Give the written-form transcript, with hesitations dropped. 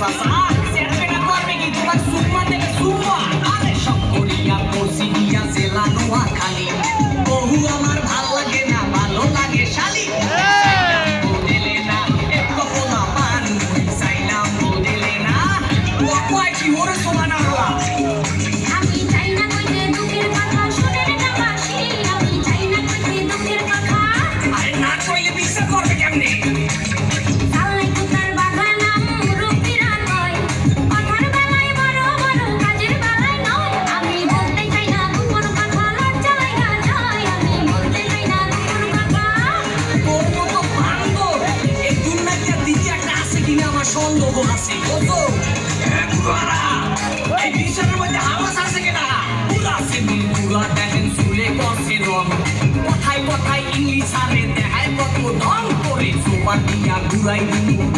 চাচা সেটা করবে কি তোমার সুম্মা দেবে সুম্মা আরে সব করিয়া পড়ছি দিয়া জেলা নোয়াখালী বহু আমার ভাল লাগে না ভালো লাগে শালি বদলে না একটু পোলা পান চাইলাম বদলে না কয় কি ওরে সমান আল্লাহ আমি চাই না কইতে দুঃখের কথা শুনে না বাসি আমি চাই না কইতে দুঃখের কথা আরে না কইলে বিশ্বাস করবে কেমনে চালাই কুতার বাগানাম রূপীরা কয় কথার বেলায় বড় বড় কাজের বেলায় নয় আমি বলতে চাই না দুপুর কথা লজ্জা লাগা যায় আমি বলতে চাই না দুপুর কথা তোর মতো বান্দর এই দুনিয়াতে দ্বিতীয় একটা আছে কিনা আমার সন্দেহ আছে বুঝো এই বিছানার মধ্যে হাওয়াস আছে কিনা পুরা আছে পুরা দেখেন চুলে করছে রং কথায় কথায় ইংলিশ আরে দেখায় কত ঢং করে সোপার দিয়া ঘুরাই দিই